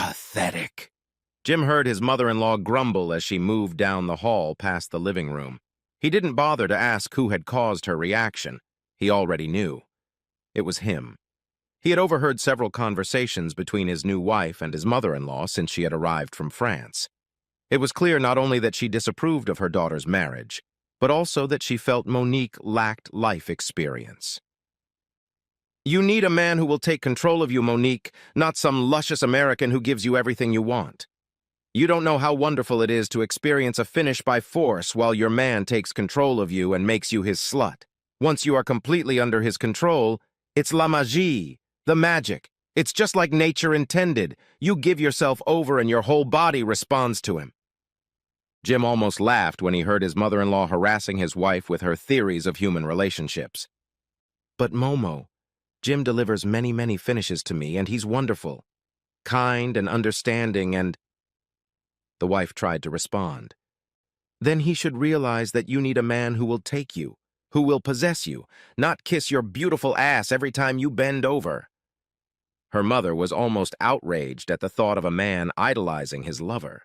Pathetic. Jim heard his mother-in-law grumble as she moved down the hall past the living room. He didn't bother to ask who had caused her reaction. He already knew. It was him. He had overheard several conversations between his new wife and his mother-in-law since she had arrived from France. It was clear not only that she disapproved of her daughter's marriage, but also that she felt Monique lacked life experience. You need a man who will take control of you, Monique, not some luscious American who gives you everything you want. You don't know how wonderful it is to experience a finish by force while your man takes control of you and makes you his slut. Once you are completely under his control, it's la magie, the magic. It's just like nature intended. You give yourself over and your whole body responds to him. Jim almost laughed when he heard his mother-in-law harassing his wife with her theories of human relationships. But Momo, Jim delivers many, many finishes to me, and he's wonderful. Kind and understanding and... The wife tried to respond. Then he should realize that you need a man who will take you, who will possess you, not kiss your beautiful ass every time you bend over. Her mother was almost outraged at the thought of a man idolizing his lover.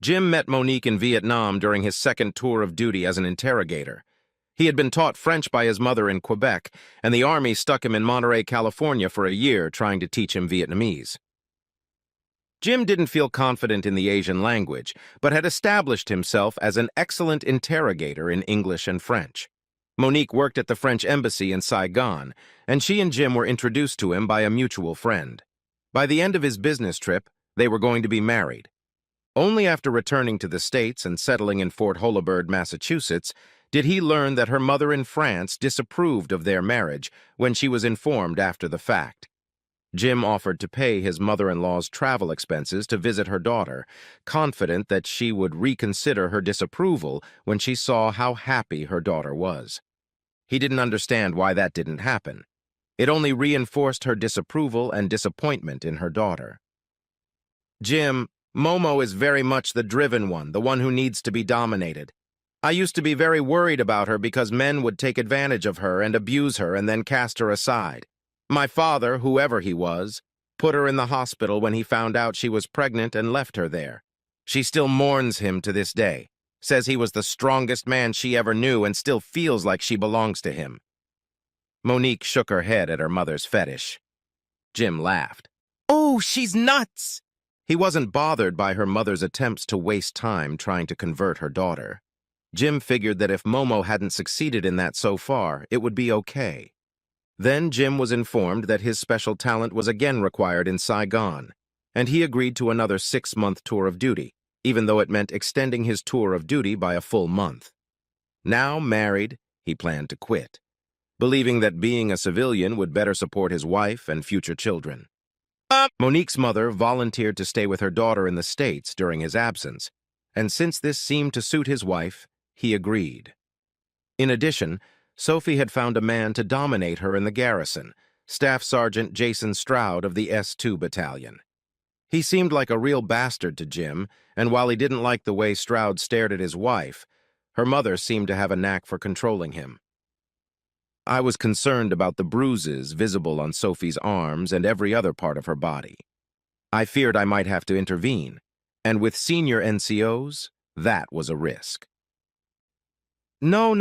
Jim met Monique in Vietnam during his second tour of duty as an interrogator. He had been taught French by his mother in Quebec, and the Army stuck him in Monterey, California for a year trying to teach him Vietnamese. Jim didn't feel confident in the Asian language, but had established himself as an excellent interrogator in English and French. Monique worked at the French embassy in Saigon, and she and Jim were introduced to him by a mutual friend. By the end of his business trip, they were going to be married. Only after returning to the States and settling in Fort Holabird, Massachusetts, did he learn that her mother in France disapproved of their marriage when she was informed after the fact. Jim offered to pay his mother-in-law's travel expenses to visit her daughter, confident that she would reconsider her disapproval when she saw how happy her daughter was. He didn't understand why that didn't happen. It only reinforced her disapproval and disappointment in her daughter. Jim, Momo is very much the driven one, the one who needs to be dominated. I used to be very worried about her because men would take advantage of her and abuse her and then cast her aside. My father, whoever he was, put her in the hospital when he found out she was pregnant and left her there. She still mourns him to this day, says he was the strongest man she ever knew and still feels like she belongs to him. Monique shook her head at her mother's fetish. Jim laughed. Oh, she's nuts! He wasn't bothered by her mother's attempts to waste time trying to convert her daughter. Jim figured that if Momo hadn't succeeded in that so far, it would be okay. Then Jim was informed that his special talent was again required in Saigon, and he agreed to another 6-month tour of duty, even though it meant extending his tour of duty by a full month. Now married, he planned to quit, believing that being a civilian would better support his wife and future children. Monique's mother volunteered to stay with her daughter in the States during his absence, and since this seemed to suit his wife, he agreed. In addition, Sophie had found a man to dominate her in the garrison, Staff Sergeant Jason Stroud of the S2 Battalion. He seemed like a real bastard to Jim, and while he didn't like the way Stroud stared at his wife, her mother seemed to have a knack for controlling him. I was concerned about the bruises visible on Sophie's arms and every other part of her body. I feared I might have to intervene, and with senior NCOs, that was a risk. No,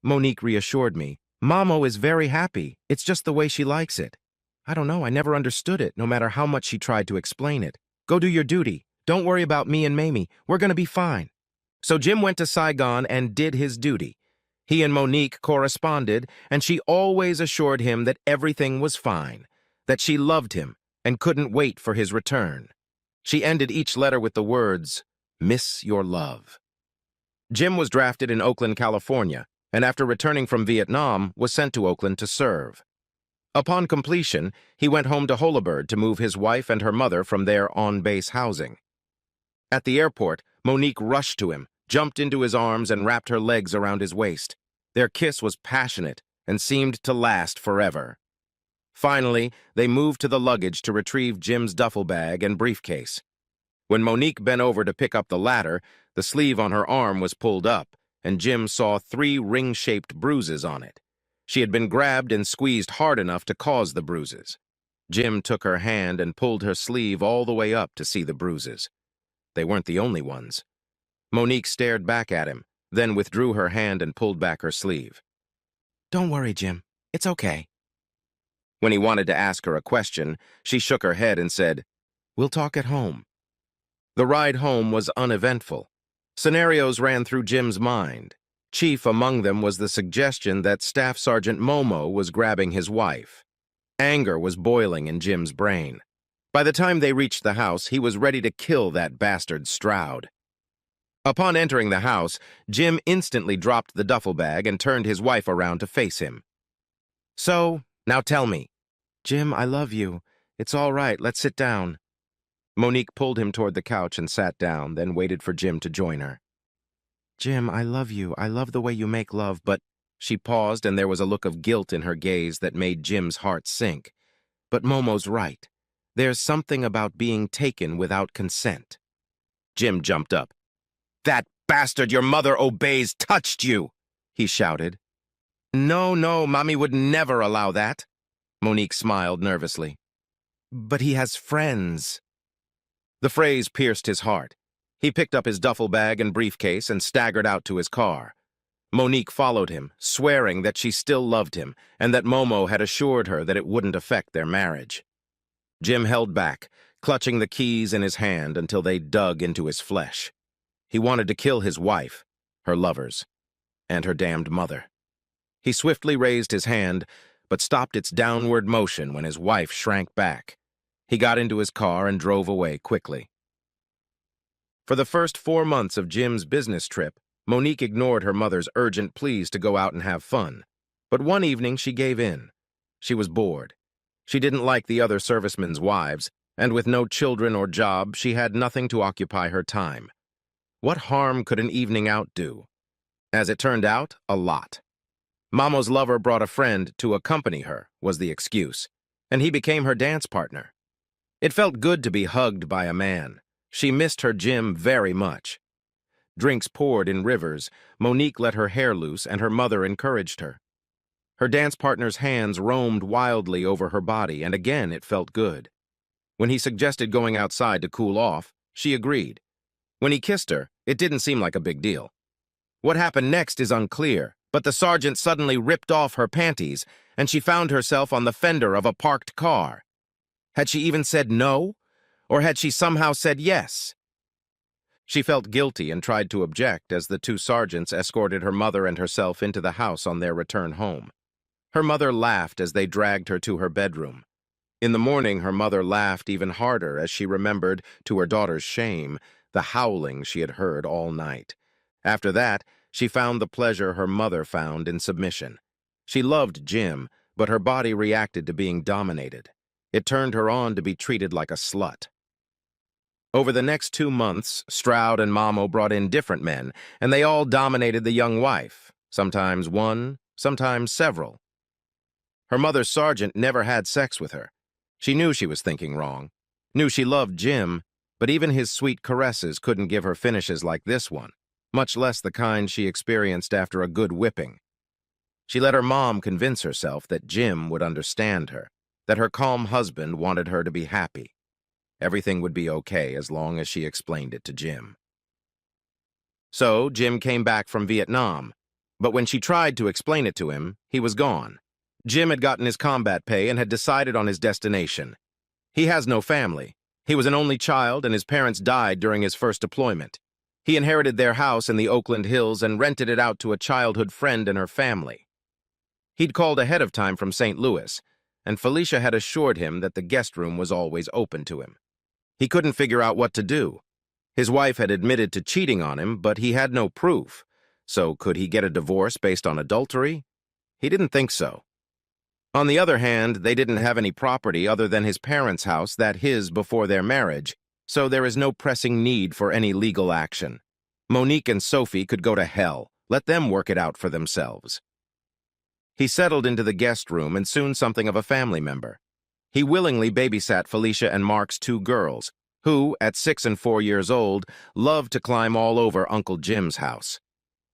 Monique reassured me. Momo is very happy. It's just the way she likes it. I don't know, I never understood it, no matter how much she tried to explain it. Go do your duty. Don't worry about me and Mamie. We're gonna be fine. So Jim went to Saigon and did his duty. He and Monique corresponded, and she always assured him that everything was fine, that she loved him and couldn't wait for his return. She ended each letter with the words, "Miss your love." Jim was drafted in Oakland, California, and after returning from Vietnam, was sent to Oakland to serve. Upon completion, he went home to Holabird to move his wife and her mother from their on-base housing. At the airport, Monique rushed to him, jumped into his arms, and wrapped her legs around his waist. Their kiss was passionate and seemed to last forever. Finally, they moved to the luggage to retrieve Jim's duffel bag and briefcase. When Monique bent over to pick up the latter, the sleeve on her arm was pulled up, and Jim saw 3 ring-shaped bruises on it. She had been grabbed and squeezed hard enough to cause the bruises. Jim took her hand and pulled her sleeve all the way up to see the bruises. They weren't the only ones. Monique stared back at him, then withdrew her hand and pulled back her sleeve. "Don't worry, Jim. It's okay." When he wanted to ask her a question, she shook her head and said, "We'll talk at home." The ride home was uneventful. Scenarios ran through Jim's mind. Chief among them was the suggestion that Staff Sergeant Momo was grabbing his wife. Anger was boiling in Jim's brain. By the time they reached the house, he was ready to kill that bastard Stroud. Upon entering the house, Jim instantly dropped the duffel bag and turned his wife around to face him. "So, now tell me." "Jim, I love you. It's all right, let's sit down." Monique pulled him toward the couch and sat down, then waited for Jim to join her. "Jim, I love you. I love the way you make love, but—" She paused, and there was a look of guilt in her gaze that made Jim's heart sink. "But Momo's right. There's something about being taken without consent." Jim jumped up. "That bastard your mother obeys touched you!" he shouted. No, Mommy would never allow that." Monique smiled nervously. "But he has friends." The phrase pierced his heart. He picked up his duffel bag and briefcase and staggered out to his car. Monique followed him, swearing that she still loved him and that Momo had assured her that it wouldn't affect their marriage. Jim held back, clutching the keys in his hand until they dug into his flesh. He wanted to kill his wife, her lovers, and her damned mother. He swiftly raised his hand, but stopped its downward motion when his wife shrank back. He got into his car and drove away quickly. For the first 4 months of Jim's business trip, Monique ignored her mother's urgent pleas to go out and have fun. But one evening she gave in. She was bored. She didn't like the other servicemen's wives, and with no children or job, she had nothing to occupy her time. What harm could an evening out do? As it turned out, a lot. Momo's lover brought a friend to accompany her, was the excuse, and he became her dance partner. It felt good to be hugged by a man. She missed her Jim very much. Drinks poured in rivers, Monique let her hair loose, and her mother encouraged her. Her dance partner's hands roamed wildly over her body, and again it felt good. When he suggested going outside to cool off, she agreed. When he kissed her, it didn't seem like a big deal. What happened next is unclear, but the sergeant suddenly ripped off her panties, and she found herself on the fender of a parked car. Had she even said no? Or had she somehow said yes? She felt guilty and tried to object as the 2 sergeants escorted her mother and herself into the house on their return home. Her mother laughed as they dragged her to her bedroom. In the morning, her mother laughed even harder as she remembered, to her daughter's shame, the howling she had heard all night. After that, she found the pleasure her mother found in submission. She loved Jim, but her body reacted to being dominated. It turned her on to be treated like a slut. Over the next 2 months, Stroud and Momo brought in different men, and they all dominated the young wife, sometimes one, sometimes several. Her mother's sergeant never had sex with her. She knew she was thinking wrong, knew she loved Jim, but even his sweet caresses couldn't give her finishes like this one, much less the kind she experienced after a good whipping. She let her mom convince herself that Jim would understand her, that her calm husband wanted her to be happy. Everything would be okay as long as she explained it to Jim. So Jim came back from Vietnam, but when she tried to explain it to him, he was gone. Jim had gotten his combat pay and had decided on his destination. He has no family. He was an only child, and his parents died during his first deployment. He inherited their house in the Oakland Hills and rented it out to a childhood friend and her family. He'd called ahead of time from St. Louis, and Felicia had assured him that the guest room was always open to him. He couldn't figure out what to do. His wife had admitted to cheating on him, but he had no proof. So could he get a divorce based on adultery? He didn't think so. On the other hand, they didn't have any property other than his parents' house, that his before their marriage, so there is no pressing need for any legal action. Monique and Sophie could go to hell. Let them work it out for themselves. He settled into the guest room and soon something of a family member. He willingly babysat Felicia and Mark's 2 girls, who, at 6 and 4 years old, loved to climb all over Uncle Jim's house.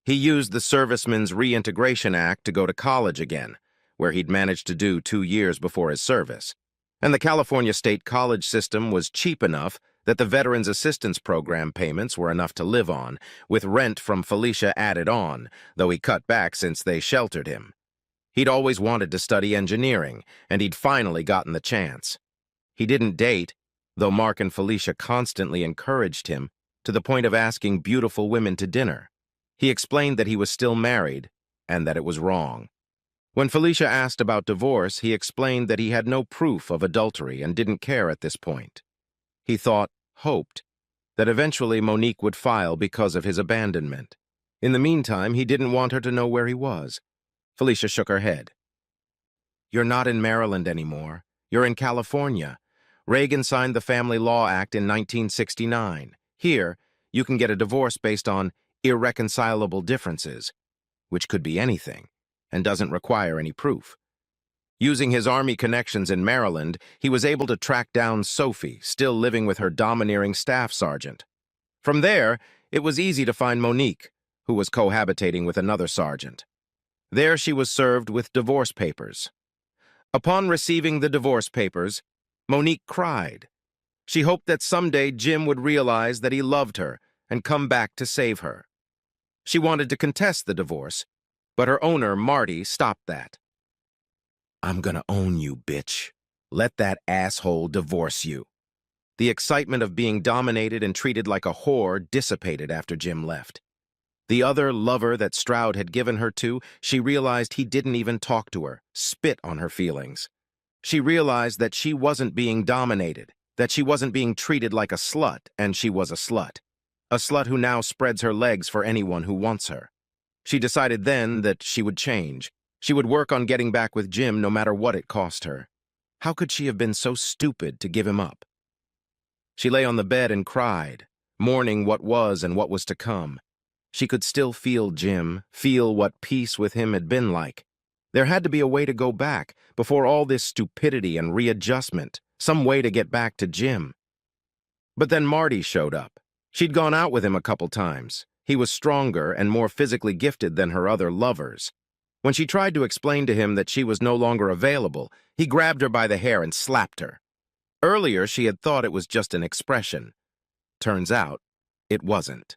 He used the Servicemen's Reintegration Act to go to college again, where he'd managed to do 2 years before his service. And the California State College system was cheap enough that the Veterans Assistance Program payments were enough to live on, with rent from Felicia added on, though he cut back since they sheltered him. He'd always wanted to study engineering, and he'd finally gotten the chance. He didn't date, though Mark and Felicia constantly encouraged him, to the point of asking beautiful women to dinner. He explained that he was still married, and that it was wrong. When Felicia asked about divorce, he explained that he had no proof of adultery and didn't care at this point. He hoped, that eventually Monique would file because of his abandonment. In the meantime, he didn't want her to know where he was. Felicia shook her head. "You're not in Maryland anymore. You're in California. Reagan signed the Family Law Act in 1969. Here, you can get a divorce based on irreconcilable differences, which could be anything, and doesn't require any proof." Using his Army connections in Maryland, he was able to track down Sophie, still living with her domineering staff sergeant. From there, it was easy to find Monique, who was cohabitating with another sergeant. There she was served with divorce papers. Upon receiving the divorce papers, Monique cried. She hoped that someday Jim would realize that he loved her and come back to save her. She wanted to contest the divorce, but her owner, Marty, stopped that. "I'm gonna own you, bitch. Let that asshole divorce you." The excitement of being dominated and treated like a whore dissipated after Jim left. The other lover that Stroud had given her to, she realized he didn't even talk to her, spit on her feelings. She realized that she wasn't being dominated, that she wasn't being treated like a slut, and she was a slut. A slut who now spreads her legs for anyone who wants her. She decided then that she would change. She would work on getting back with Jim no matter what it cost her. How could she have been so stupid to give him up? She lay on the bed and cried, mourning what was and what was to come. She could still feel Jim, feel what peace with him had been like. There had to be a way to go back, before all this stupidity and readjustment, some way to get back to Jim. But then Marty showed up. She'd gone out with him a couple times. He was stronger and more physically gifted than her other lovers. When she tried to explain to him that she was no longer available, he grabbed her by the hair and slapped her. Earlier, she had thought it was just an expression. Turns out, it wasn't.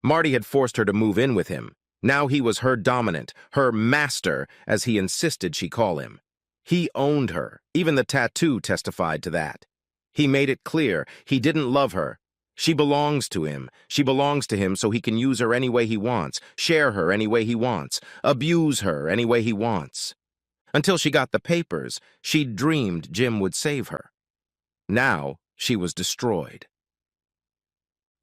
Marty had forced her to move in with him. Now he was her dominant, her master, as he insisted she call him. He owned her. Even the tattoo testified to that. He made it clear he didn't love her. She belongs to him. She belongs to him so he can use her any way he wants, share her any way he wants, abuse her any way he wants. Until she got the papers, she'd dreamed Jim would save her. Now, she was destroyed.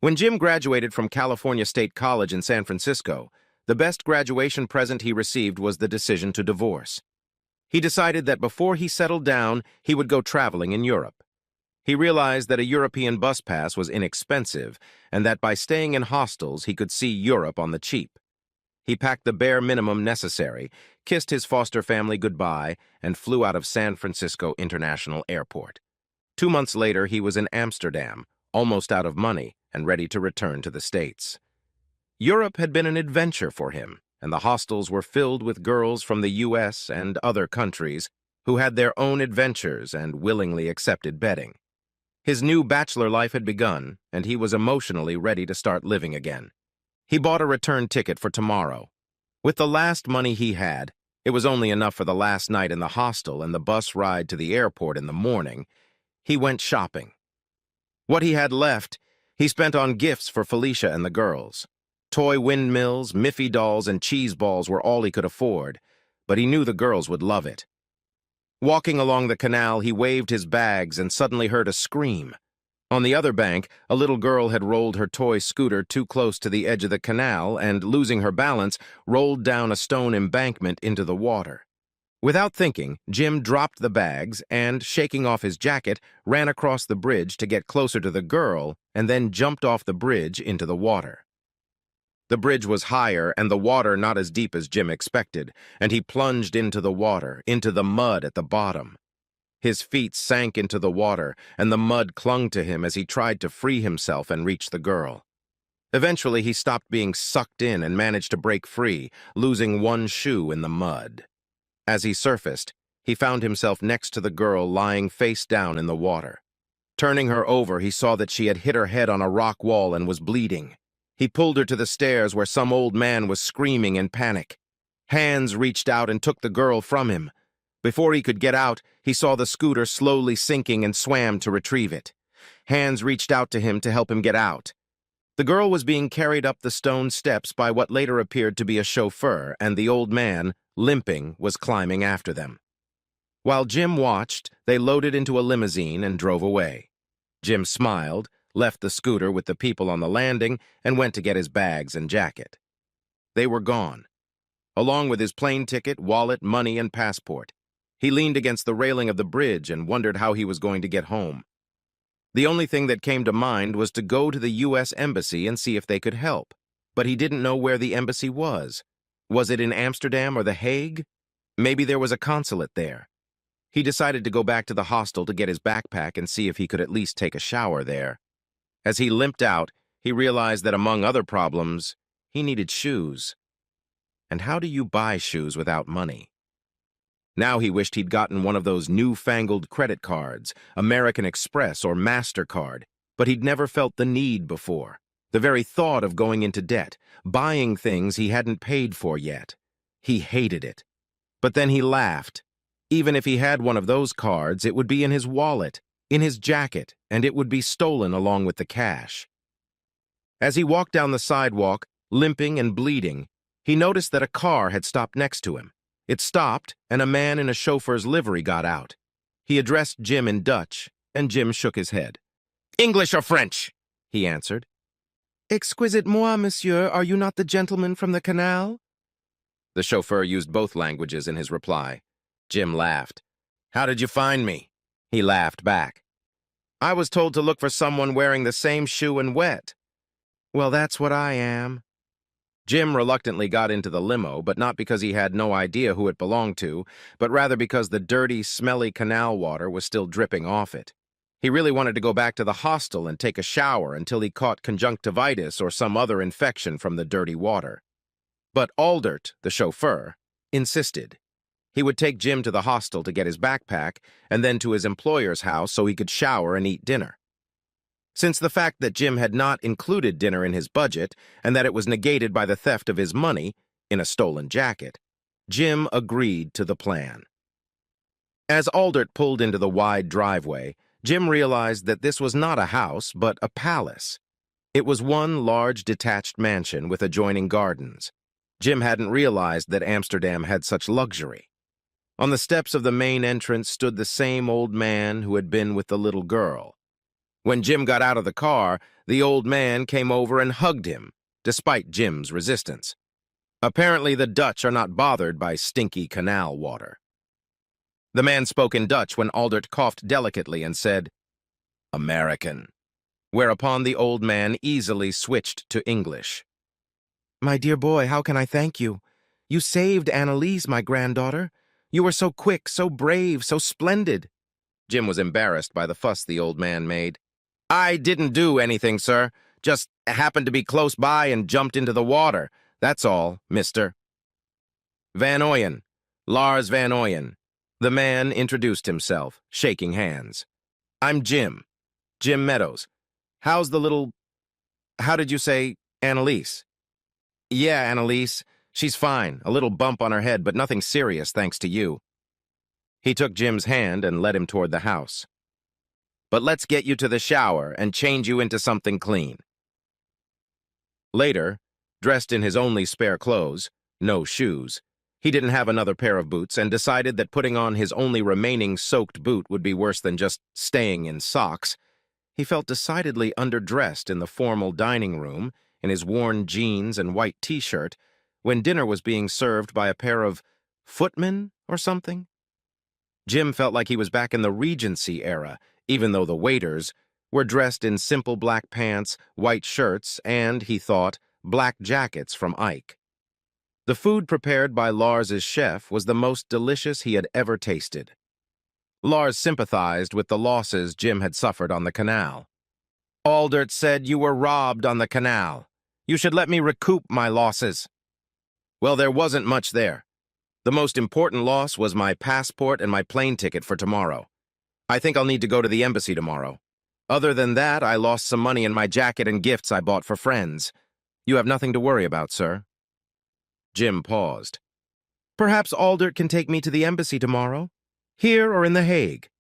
When Jim graduated from California State College in San Francisco, the best graduation present he received was the decision to divorce. He decided that before he settled down, he would go traveling in Europe. He realized that a European bus pass was inexpensive, and that by staying in hostels he could see Europe on the cheap. He packed the bare minimum necessary, kissed his foster family goodbye, and flew out of San Francisco International Airport. 2 months later, he was in Amsterdam, almost out of money and ready to return to the States. Europe had been an adventure for him, and the hostels were filled with girls from the U.S. and other countries who had their own adventures and willingly accepted bedding. His new bachelor life had begun, and he was emotionally ready to start living again. He bought a return ticket for tomorrow. With the last money he had, it was only enough for the last night in the hostel and the bus ride to the airport in the morning. He went shopping. What he had left, he spent on gifts for Felicia and the girls. Toy windmills, Miffy dolls, and cheese balls were all he could afford, but he knew the girls would love it. Walking along the canal, he waved his bags and suddenly heard a scream. On the other bank, a little girl had rolled her toy scooter too close to the edge of the canal and, losing her balance, rolled down a stone embankment into the water. Without thinking, Jim dropped the bags and, shaking off his jacket, ran across the bridge to get closer to the girl and then jumped off the bridge into the water. The bridge was higher and the water not as deep as Jim expected, and he plunged into the water, into the mud at the bottom. His feet sank into the water, and the mud clung to him as he tried to free himself and reach the girl. Eventually, he stopped being sucked in and managed to break free, losing one shoe in the mud. As he surfaced, He found himself next to the girl lying face down in the water. Turning her over, he saw that she had hit her head on a rock wall and was bleeding. He pulled her to the stairs where some old man was screaming in panic. Hands reached out and took the girl from him. Before he could get out, he saw the scooter slowly sinking and swam to retrieve it. Hands reached out to him to help him get out. The girl was being carried up the stone steps by what later appeared to be a chauffeur, and the old man, limping, was climbing after them. While Jim watched, they loaded into a limousine and drove away. Jim smiled, left the scooter with the people on the landing, and went to get his bags and jacket. They were gone, along with his plane ticket, wallet, money, and passport. He leaned against the railing of the bridge and wondered how he was going to get home. The only thing that came to mind was to go to the U.S. Embassy and see if they could help. But he didn't know where the embassy was. Was it in Amsterdam or The Hague? Maybe there was a consulate there. He decided to go back to the hostel to get his backpack and see if he could at least take a shower there. As he limped out, he realized that among other problems, he needed shoes. And how do you buy shoes without money? Now he wished he'd gotten one of those newfangled credit cards, American Express or MasterCard, but he'd never felt the need before. The very thought of going into debt, buying things he hadn't paid for yet. He hated it. But then he laughed. Even if he had one of those cards, it would be in his wallet, in his jacket, and it would be stolen along with the cash. As he walked down the sidewalk, limping and bleeding, he noticed that a car had stopped next to him. It stopped, and a man in a chauffeur's livery got out. He addressed Jim in Dutch, and Jim shook his head. "English or French?" he answered. "Excusez-moi, monsieur, are you not the gentleman from the canal?" The chauffeur used both languages in his reply. Jim laughed. "How did you find me?" He laughed back. "I was told to look for someone wearing the same shoe and wet." "Well, that's what I am." Jim reluctantly got into the limo, but not because he had no idea who it belonged to, but rather because the dirty, smelly canal water was still dripping off it. He really wanted to go back to the hostel and take a shower until he caught conjunctivitis or some other infection from the dirty water. But Aldert, the chauffeur, insisted. He would take Jim to the hostel to get his backpack and then to his employer's house so he could shower and eat dinner. Since the fact that Jim had not included dinner in his budget and that it was negated by the theft of his money in a stolen jacket, Jim agreed to the plan. As Aldert pulled into the wide driveway, Jim realized that this was not a house, but a palace. It was one large detached mansion with adjoining gardens. Jim hadn't realized that Amsterdam had such luxury. On the steps of the main entrance stood the same old man who had been with the little girl. When Jim got out of the car, the old man came over and hugged him, despite Jim's resistance. Apparently, the Dutch are not bothered by stinky canal water. The man spoke in Dutch when Aldert coughed delicately and said, "American," whereupon the old man easily switched to English. "My dear boy, how can I thank you? You saved Annalise, my granddaughter. You were so quick, so brave, so splendid." Jim was embarrassed by the fuss the old man made. "I didn't do anything, sir. Just happened to be close by and jumped into the water. That's all, mister." "Van Ooyen. Lars Van Ooyen." The man introduced himself, shaking hands. "I'm Jim. Jim Meadows. How's the little... How did you say, Annalise?" "Yeah, Annalise. She's fine. A little bump on her head, but nothing serious, thanks to you." He took Jim's hand and led him toward the house. "But let's get you to the shower and change you into something clean." Later, dressed in his only spare clothes, no shoes, he didn't have another pair of boots and decided that putting on his only remaining soaked boot would be worse than just staying in socks. He felt decidedly underdressed in the formal dining room, in his worn jeans and white t-shirt, when dinner was being served by a pair of footmen or something. Jim felt like he was back in the Regency era, even though the waiters were dressed in simple black pants, white shirts, and, he thought, black jackets from Ike. The food prepared by Lars's chef was the most delicious he had ever tasted. Lars sympathized with the losses Jim had suffered on the canal. "Aldert said you were robbed on the canal. You should let me recoup my losses." "Well, there wasn't much there. The most important loss was my passport and my plane ticket for tomorrow. I think I'll need to go to the embassy tomorrow. Other than that, I lost some money in my jacket and gifts I bought for friends. You have nothing to worry about, sir." Jim paused. "Perhaps Aldert can take me to the embassy tomorrow? Here or in The Hague?"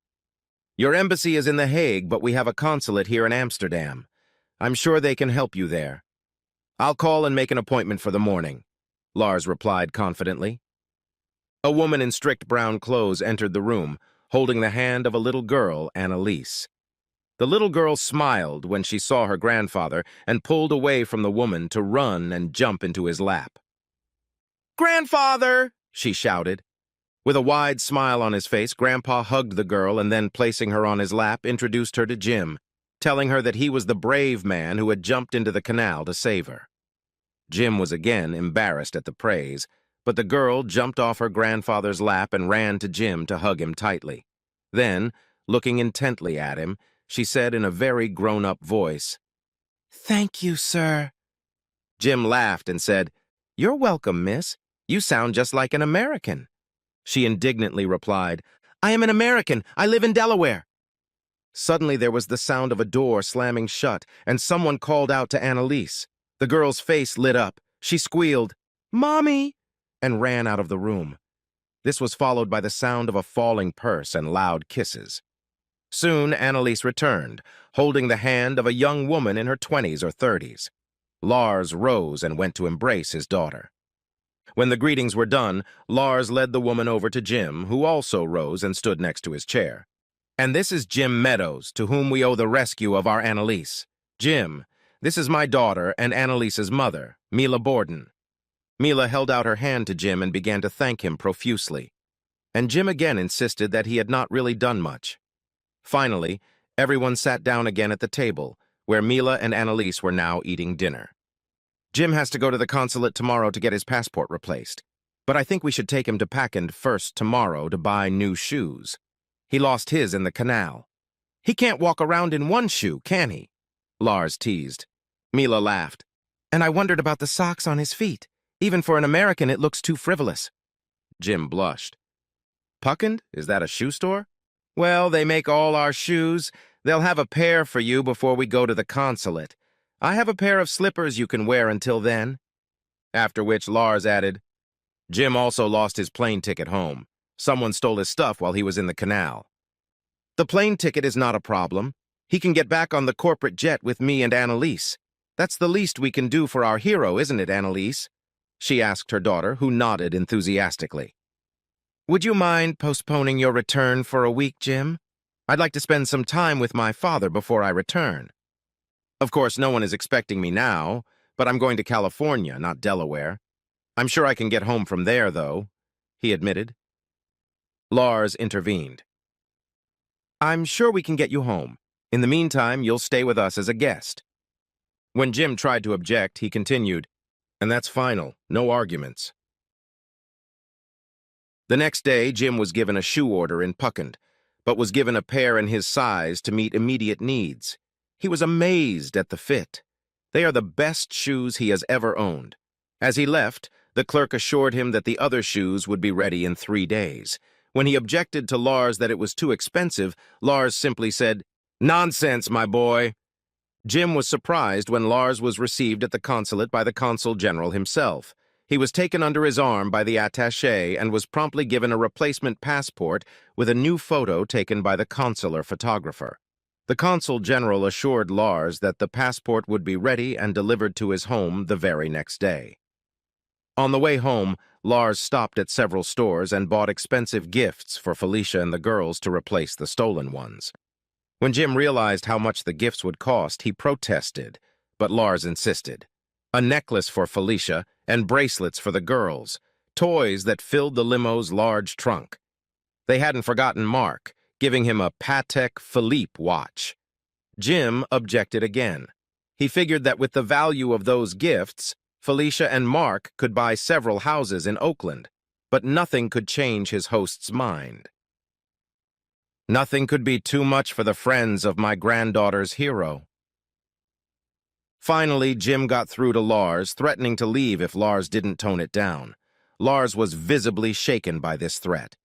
"Your embassy is in The Hague, but we have a consulate here in Amsterdam. I'm sure they can help you there." "I'll call and make an appointment for the morning," Lars replied confidently. A woman in strict brown clothes entered the room, holding the hand of a little girl, Anneliese. The little girl smiled when she saw her grandfather and pulled away from the woman to run and jump into his lap. "Grandfather!" she shouted. With a wide smile on his face, Grandpa hugged the girl and then, placing her on his lap, introduced her to Jim, telling her that he was the brave man who had jumped into the canal to save her. Jim was again embarrassed at the praise, but the girl jumped off her grandfather's lap and ran to Jim to hug him tightly. Then, looking intently at him, she said in a very grown-up voice, "Thank you, sir." Jim laughed and said, "You're welcome, miss. You sound just like an American." She indignantly replied, "I am an American. I live in Delaware." Suddenly there was the sound of a door slamming shut, and someone called out to Anneliese. The girl's face lit up. She squealed, "Mommy!" and ran out of the room. This was followed by the sound of a falling purse and loud kisses. Soon Anneliese returned, holding the hand of a young woman in her 20s or 30s. Lars rose and went to embrace his daughter. When the greetings were done, Lars led the woman over to Jim, who also rose and stood next to his chair. "And this is Jim Meadows, to whom we owe the rescue of our Anneliese. Jim, this is my daughter and Anneliese's mother, Mila Borden." Mila held out her hand to Jim and began to thank him profusely. And Jim again insisted that he had not really done much. Finally, everyone sat down again at the table, where Mila and Anneliese were now eating dinner. "Jim has to go to the consulate tomorrow to get his passport replaced, but I think we should take him to Packend first tomorrow to buy new shoes. He lost his in the canal. He can't walk around in one shoe, can he?" Lars teased. Mila laughed. "And I wondered about the socks on his feet. Even for an American, it looks too frivolous." Jim blushed. "Packend? Is that a shoe store?" "Well, they make all our shoes. They'll have a pair for you before we go to the consulate. I have a pair of slippers you can wear until then." After which Lars added, "Jim also lost his plane ticket home. Someone stole his stuff while he was in the canal." "The plane ticket is not a problem. He can get back on the corporate jet with me and Anneliese. That's the least we can do for our hero, isn't it, Anneliese?" she asked her daughter, who nodded enthusiastically. "Would you mind postponing your return for a week, Jim? I'd like to spend some time with my father before I return. Of course, no one is expecting me now, but I'm going to California, not Delaware. I'm sure I can get home from there, though," he admitted. Lars intervened. "I'm sure we can get you home. In the meantime, you'll stay with us as a guest." When Jim tried to object, he continued, "And that's final, no arguments." The next day, Jim was given a shoe order in Packend, but was given a pair in his size to meet immediate needs. He was amazed at the fit. They are the best shoes he has ever owned. As he left, the clerk assured him that the other shoes would be ready in 3 days. When he objected to Lars that it was too expensive, Lars simply said, "Nonsense, my boy." Jim was surprised when Lars was received at the consulate by the consul general himself. He was taken under his arm by the attaché and was promptly given a replacement passport with a new photo taken by the consular photographer. The consul general assured Lars that the passport would be ready and delivered to his home the very next day. On the way home, Lars stopped at several stores and bought expensive gifts for Felicia and the girls to replace the stolen ones. When Jim realized how much the gifts would cost, he protested, but Lars insisted. A necklace for Felicia and bracelets for the girls, toys that filled the limo's large trunk. They hadn't forgotten Mark, giving him a Patek Philippe watch. Jim objected again. He figured that with the value of those gifts, Felicia and Mark could buy several houses in Oakland, but nothing could change his host's mind. "Nothing could be too much for the friends of my granddaughter's hero." Finally, Jim got through to Lars, threatening to leave if Lars didn't tone it down. Lars was visibly shaken by this threat.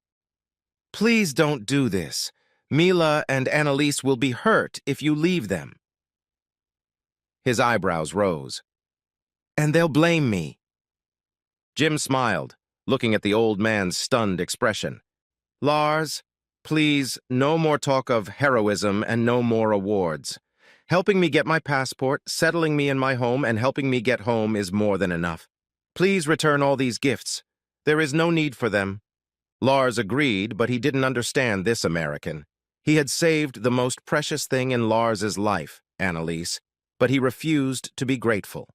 "Please don't do this. Mila and Annalise will be hurt if you leave them." His eyebrows rose. "And they'll blame me." Jim smiled, looking at the old man's stunned expression. "Lars, please, no more talk of heroism and no more awards. Helping me get my passport, settling me in my home, and helping me get home is more than enough. Please return all these gifts. There is no need for them." Lars agreed, but he didn't understand this American. He had saved the most precious thing in Lars's life, Annalise, but he refused to be grateful.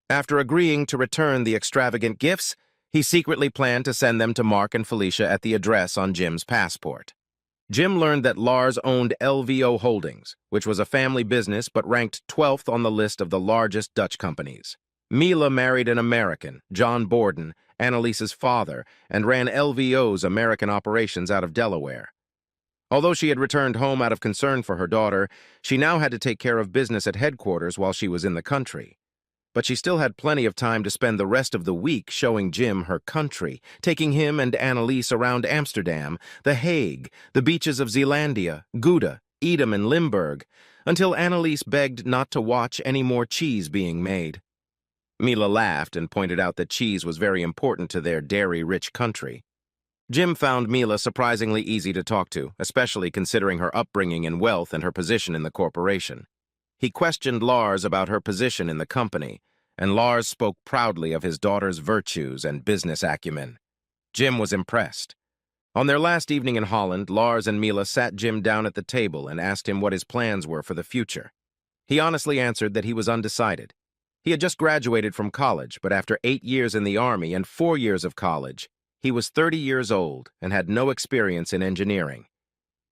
After agreeing to return the extravagant gifts, he secretly planned to send them to Mark and Felicia at the address on Jim's passport. Jim learned that Lars owned LVO Holdings, which was a family business but ranked 12th on the list of the largest Dutch companies. Mila married an American, John Borden, Annalise's father, and ran LVO's American operations out of Delaware. Although she had returned home out of concern for her daughter, she now had to take care of business at headquarters while she was in the country. But she still had plenty of time to spend the rest of the week showing Jim her country, taking him and Annalise around Amsterdam, The Hague, the beaches of Zeelandia, Gouda, Edam, and Limburg, until Annalise begged not to watch any more cheese being made. Mila laughed and pointed out that cheese was very important to their dairy-rich country. Jim found Mila surprisingly easy to talk to, especially considering her upbringing and wealth and her position in the corporation. He questioned Lars about her position in the company, and Lars spoke proudly of his daughter's virtues and business acumen. Jim was impressed. On their last evening in Holland, Lars and Mila sat Jim down at the table and asked him what his plans were for the future. He honestly answered that he was undecided. He had just graduated from college, but after 8 years in the Army and 4 years of college, he was 30 years old and had no experience in engineering.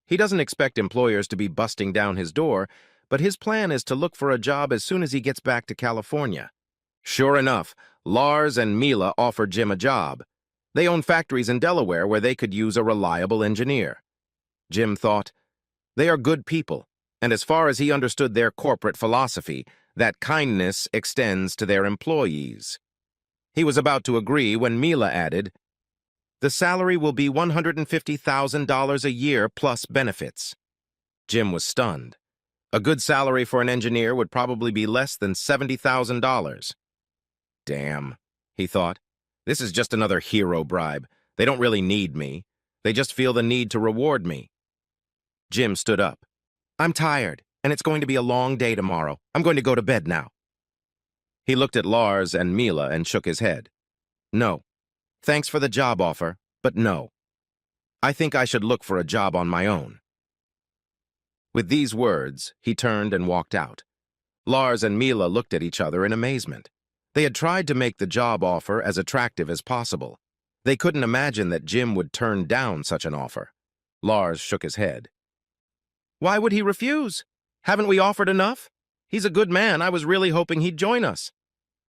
He doesn't expect employers to be busting down his door, but his plan is to look for a job as soon as he gets back to California. Sure enough, Lars and Mila offered Jim a job. They own factories in Delaware where they could use a reliable engineer. Jim thought, they are good people, and as far as he understood their corporate philosophy, that kindness extends to their employees. He was about to agree when Mila added, the salary will be $150,000 a year plus benefits. Jim was stunned. A good salary for an engineer would probably be less than $70,000. Damn, he thought. This is just another hero bribe. They don't really need me. They just feel the need to reward me. Jim stood up. I'm tired, and it's going to be a long day tomorrow. I'm going to go to bed now. He looked at Lars and Mila and shook his head. No. Thanks for the job offer, but no. I think I should look for a job on my own. With these words, he turned and walked out. Lars and Mila looked at each other in amazement. They had tried to make the job offer as attractive as possible. They couldn't imagine that Jim would turn down such an offer. Lars shook his head. Why would he refuse? Haven't we offered enough? He's a good man. I was really hoping he'd join us.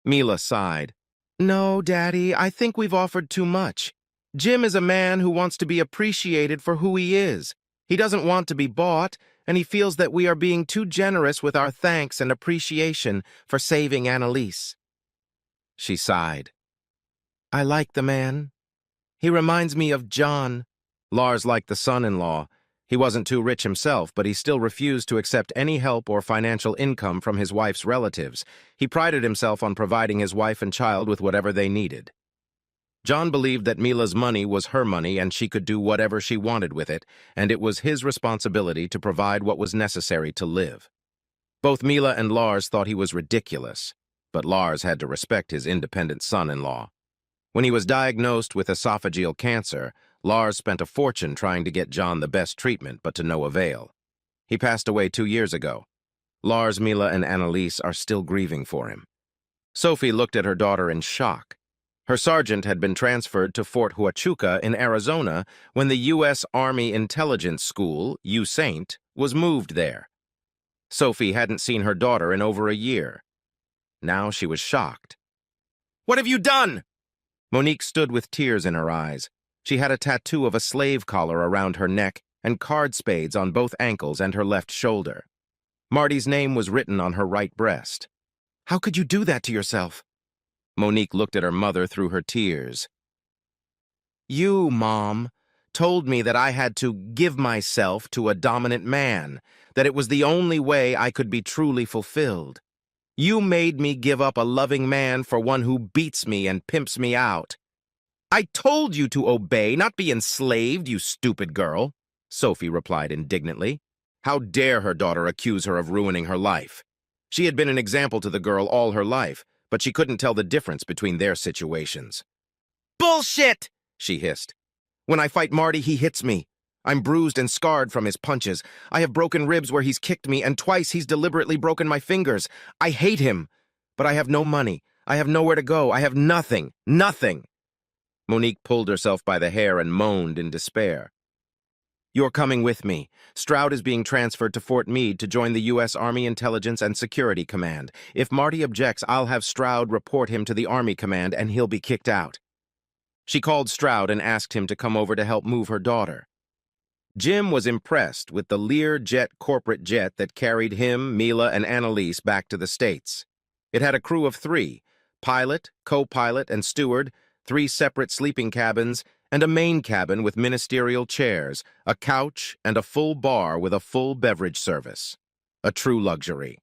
Mila sighed. No, Daddy, I think we've offered too much. Jim is a man who wants to be appreciated for who he is. He doesn't want to be bought, and he feels that we are being too generous with our thanks and appreciation for saving Annalise. She sighed. I like the man. He reminds me of John. Lars liked the son-in-law. He wasn't too rich himself, but he still refused to accept any help or financial income from his wife's relatives. He prided himself on providing his wife and child with whatever they needed. John believed that Mila's money was her money and she could do whatever she wanted with it, and it was his responsibility to provide what was necessary to live. Both Mila and Lars thought he was ridiculous, but Lars had to respect his independent son-in-law. When he was diagnosed with esophageal cancer, Lars spent a fortune trying to get John the best treatment, but to no avail. He passed away 2 years ago. Lars, Mila, and Annalise are still grieving for him. Sophie looked at her daughter in shock. Her sergeant had been transferred to Fort Huachuca in Arizona when the U.S. Army Intelligence School, USAINT, was moved there. Sophie hadn't seen her daughter in over a year. Now she was shocked. What have you done? Monique stood with tears in her eyes. She had a tattoo of a slave collar around her neck and card spades on both ankles and her left shoulder. Marty's name was written on her right breast. How could you do that to yourself? Monique looked at her mother through her tears. You, Mom, told me that I had to give myself to a dominant man, that it was the only way I could be truly fulfilled. You made me give up a loving man for one who beats me and pimps me out. I told you to obey, not be enslaved, you stupid girl, Sophie replied indignantly. How dare her daughter accuse her of ruining her life? She had been an example to the girl all her life, but she couldn't tell the difference between their situations. Bullshit! She hissed. When I fight Marty, he hits me. I'm bruised and scarred from his punches. I have broken ribs where he's kicked me, and twice he's deliberately broken my fingers. I hate him. But I have no money. I have nowhere to go. I have nothing. Nothing. Monique pulled herself by the hair and moaned in despair. You're coming with me. Stroud is being transferred to Fort Meade to join the U.S. Army Intelligence and Security Command. If Marty objects, I'll have Stroud report him to the Army Command and he'll be kicked out. She called Stroud and asked him to come over to help move her daughter. Jim was impressed with the Learjet corporate jet that carried him, Mila, and Annalise back to the States. It had a crew of 3, pilot, co-pilot, and steward, 3 separate sleeping cabins, and a main cabin with ministerial chairs, a couch, and a full bar with a full beverage service. A true luxury.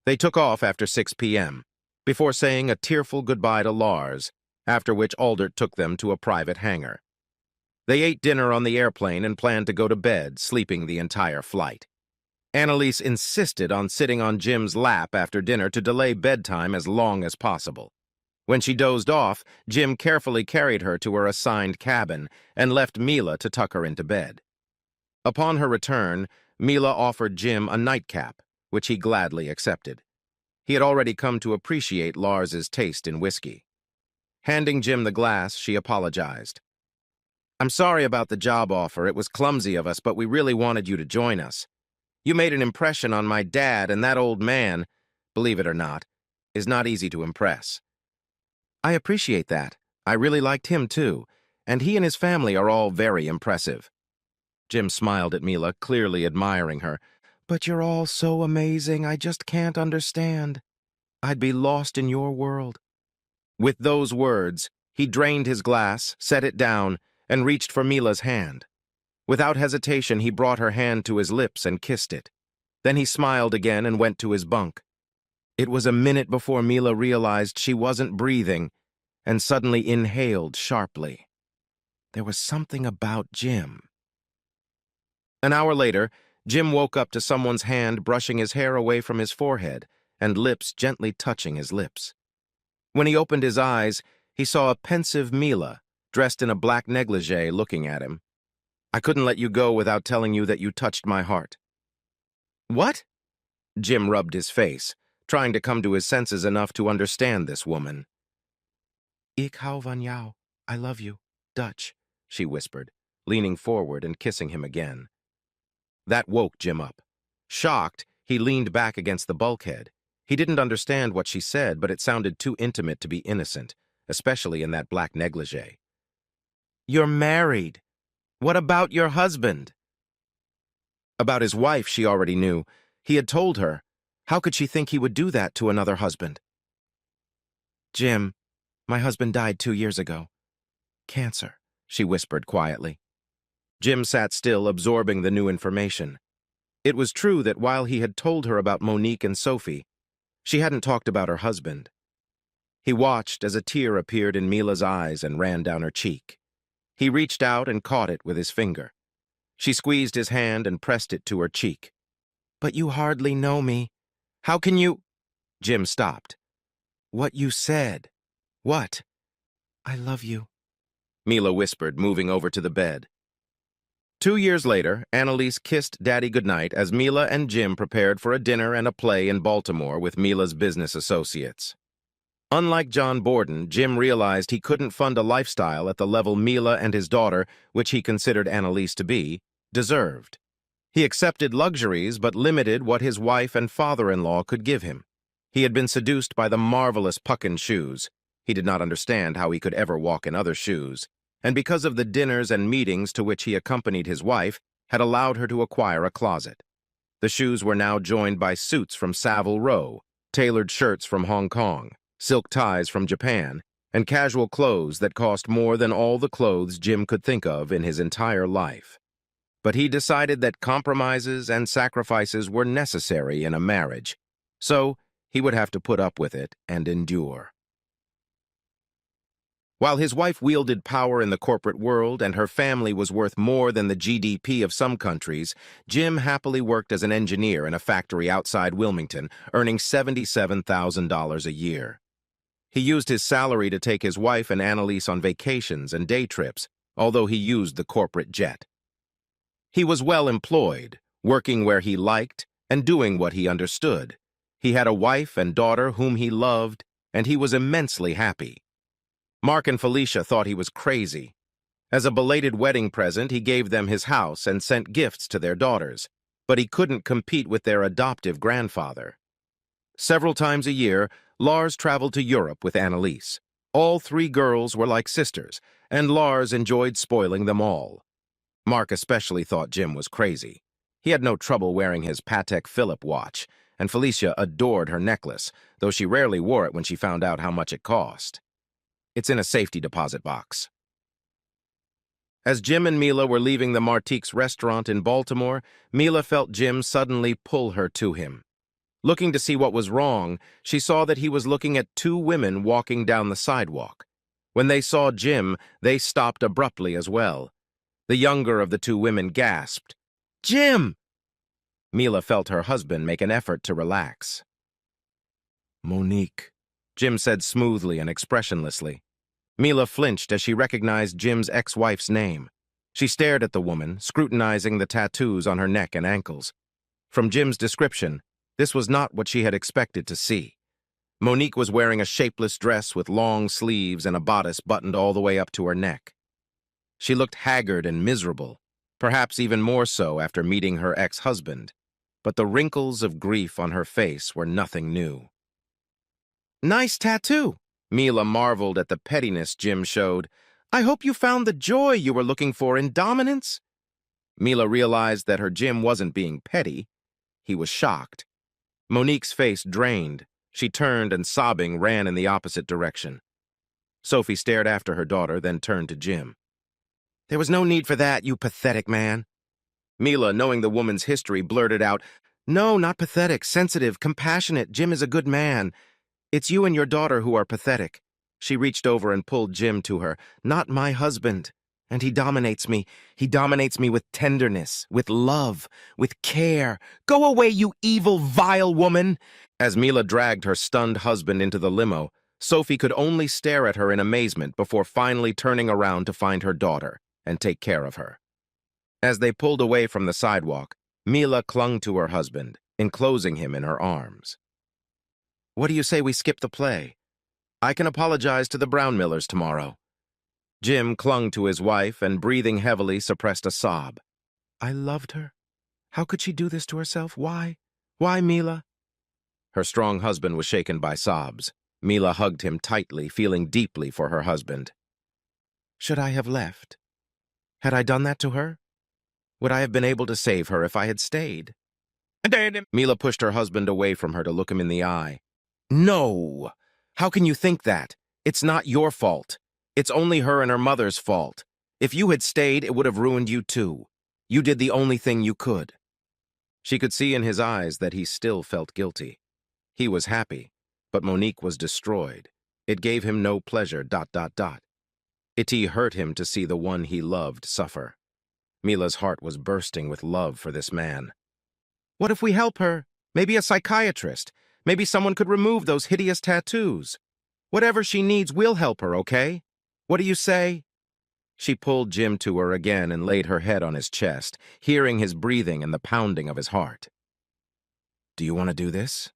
They took off after 6 p.m., before saying a tearful goodbye to Lars, after which Aldert took them to a private hangar. They ate dinner on the airplane and planned to go to bed, sleeping the entire flight. Annalise insisted on sitting on Jim's lap after dinner to delay bedtime as long as possible. When she dozed off, Jim carefully carried her to her assigned cabin and left Mila to tuck her into bed. Upon her return, Mila offered Jim a nightcap, which he gladly accepted. He had already come to appreciate Lars's taste in whiskey. Handing Jim the glass, she apologized. I'm sorry about the job offer. It was clumsy of us, but we really wanted you to join us. You made an impression on my dad, and that old man, believe it or not, is not easy to impress. I appreciate that. I really liked him too, and he and his family are all very impressive. Jim smiled at Mila, clearly admiring her. But you're all so amazing, I just can't understand. I'd be lost in your world. With those words, he drained his glass, set it down, and reached for Mila's hand. Without hesitation, he brought her hand to his lips and kissed it. Then he smiled again and went to his bunk. It was a minute before Mila realized she wasn't breathing and suddenly inhaled sharply. There was something about Jim. An hour later, Jim woke up to someone's hand brushing his hair away from his forehead and lips gently touching his lips. When he opened his eyes, he saw a pensive Mila, dressed in a black negligee, looking at him. I couldn't let you go without telling you that you touched my heart. What? Jim rubbed his face, trying to come to his senses enough to understand this woman. Ik hou van jou. I love you. Dutch, she whispered, leaning forward and kissing him again. That woke Jim up. Shocked, he leaned back against the bulkhead. He didn't understand what she said, but it sounded too intimate to be innocent, especially in that black negligee. You're married. What about your husband? About his wife, she already knew. He had told her. How could she think he would do that to another husband? Jim, my husband died 2 years ago. Cancer, she whispered quietly. Jim sat still, absorbing the new information. It was true that while he had told her about Monique and Sophie, she hadn't talked about her husband. He watched as a tear appeared in Mila's eyes and ran down her cheek. He reached out and caught it with his finger. She squeezed his hand and pressed it to her cheek. But you hardly know me. How can you... Jim stopped. What you said. What? I love you, Mila whispered, moving over to the bed. 2 years later, Annalise kissed Daddy goodnight as Mila and Jim prepared for a dinner and a play in Baltimore with Mila's business associates. Unlike John Borden, Jim realized he couldn't fund a lifestyle at the level Mila and his daughter, which he considered Annalise to be, deserved. He accepted luxuries but limited what his wife and father-in-law could give him. He had been seduced by the marvelous puckin shoes. He did not understand how he could ever walk in other shoes, and because of the dinners and meetings to which he accompanied his wife, had allowed her to acquire a closet. The shoes were now joined by suits from Savile Row, tailored shirts from Hong Kong, silk ties from Japan, and casual clothes that cost more than all the clothes Jim could think of in his entire life. But he decided that compromises and sacrifices were necessary in a marriage, so he would have to put up with it and endure. While his wife wielded power in the corporate world and her family was worth more than the GDP of some countries, Jim happily worked as an engineer in a factory outside Wilmington, earning $77,000 a year. He used his salary to take his wife and Annalise on vacations and day trips, although he used the corporate jet. He was well employed, working where he liked and doing what he understood. He had a wife and daughter whom he loved, and he was immensely happy. Mark and Felicia thought he was crazy. As a belated wedding present, he gave them his house and sent gifts to their daughters, but he couldn't compete with their adoptive grandfather. Several times a year, Lars traveled to Europe with Annalise. All three girls were like sisters, and Lars enjoyed spoiling them all. Mark especially thought Jim was crazy. He had no trouble wearing his Patek Philippe watch, and Felicia adored her necklace, though she rarely wore it when she found out how much it cost. It's in a safety deposit box. As Jim and Mila were leaving the Martique's restaurant in Baltimore, Mila felt Jim suddenly pull her to him. Looking to see what was wrong, she saw that he was looking at two women walking down the sidewalk. When they saw Jim, they stopped abruptly as well. The younger of the two women gasped, "Jim!" Mila felt her husband make an effort to relax. "Monique," Jim said smoothly and expressionlessly. Mila flinched as she recognized Jim's ex-wife's name. She stared at the woman, scrutinizing the tattoos on her neck and ankles. From Jim's description, this was not what she had expected to see. Monique was wearing a shapeless dress with long sleeves and a bodice buttoned all the way up to her neck. She looked haggard and miserable, perhaps even more so after meeting her ex-husband, but the wrinkles of grief on her face were nothing new. "Nice tattoo," Mila marveled at the pettiness Jim showed. "I hope you found the joy you were looking for in dominance." Mila realized that her Jim wasn't being petty. He was shocked. Monique's face drained. She turned and, sobbing, ran in the opposite direction. Sophie stared after her daughter, then turned to Jim. "There was no need for that, you pathetic man." Mila, knowing the woman's history, blurted out, "No, not pathetic, sensitive, compassionate. Jim is a good man. It's you and your daughter who are pathetic." She reached over and pulled Jim to her. "Not my husband. And he dominates me. He dominates me with tenderness, with love, with care. Go away, you evil, vile woman!" As Mila dragged her stunned husband into the limo, Sophie could only stare at her in amazement before finally turning around to find her daughter and take care of her. As they pulled away from the sidewalk, Mila clung to her husband, enclosing him in her arms. "What do you say we skip the play? I can apologize to the Brown Millers tomorrow." Jim clung to his wife and, breathing heavily, suppressed a sob. "I loved her. How could she do this to herself? Why? Why, Mila?" Her strong husband was shaken by sobs. Mila hugged him tightly, feeling deeply for her husband. "Should I have left? Had I done that to her? Would I have been able to save her if I had stayed?" Mila pushed her husband away from her to look him in the eye. "No! How can you think that? It's not your fault. It's only her and her mother's fault. If you had stayed, it would have ruined you too. You did the only thing you could." She could see in his eyes that he still felt guilty. He was happy, but Monique was destroyed. It gave him no pleasure, ... It hurt him to see the one he loved suffer. Mila's heart was bursting with love for this man. "What if we help her? Maybe a psychiatrist. Maybe someone could remove those hideous tattoos. Whatever she needs, we'll help her, okay? What do you say?" She pulled Jim to her again and laid her head on his chest, hearing his breathing and the pounding of his heart. "Do you want to do this?"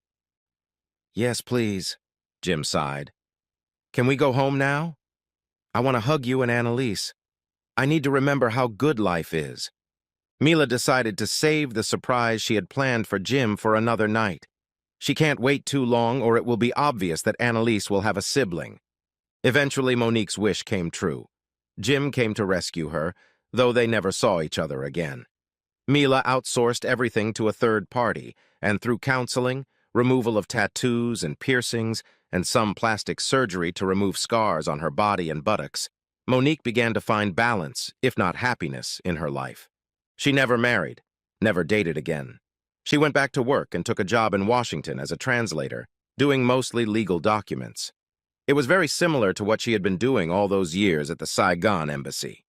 "Yes, please," Jim sighed. "Can we go home now? I want to hug you and Annalise. I need to remember how good life is." Mila decided to save the surprise she had planned for Jim for another night. She can't wait too long, or it will be obvious that Annalise will have a sibling. Eventually, Monique's wish came true. Jim came to rescue her, though they never saw each other again. Mila outsourced everything to a third party, and through counseling, removal of tattoos and piercings, and some plastic surgery to remove scars on her body and buttocks, Monique began to find balance, if not happiness, in her life. She never married, never dated again. She went back to work and took a job in Washington as a translator, doing mostly legal documents. It was very similar to what she had been doing all those years at the Saigon embassy.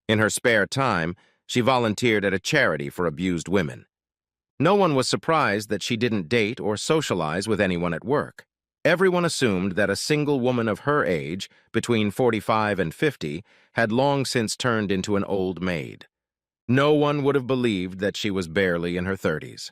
In her spare time, she volunteered at a charity for abused women. No one was surprised that she didn't date or socialize with anyone at work. Everyone assumed that a single woman of her age, between 45 and 50, had long since turned into an old maid. No one would have believed that she was barely in her 30s.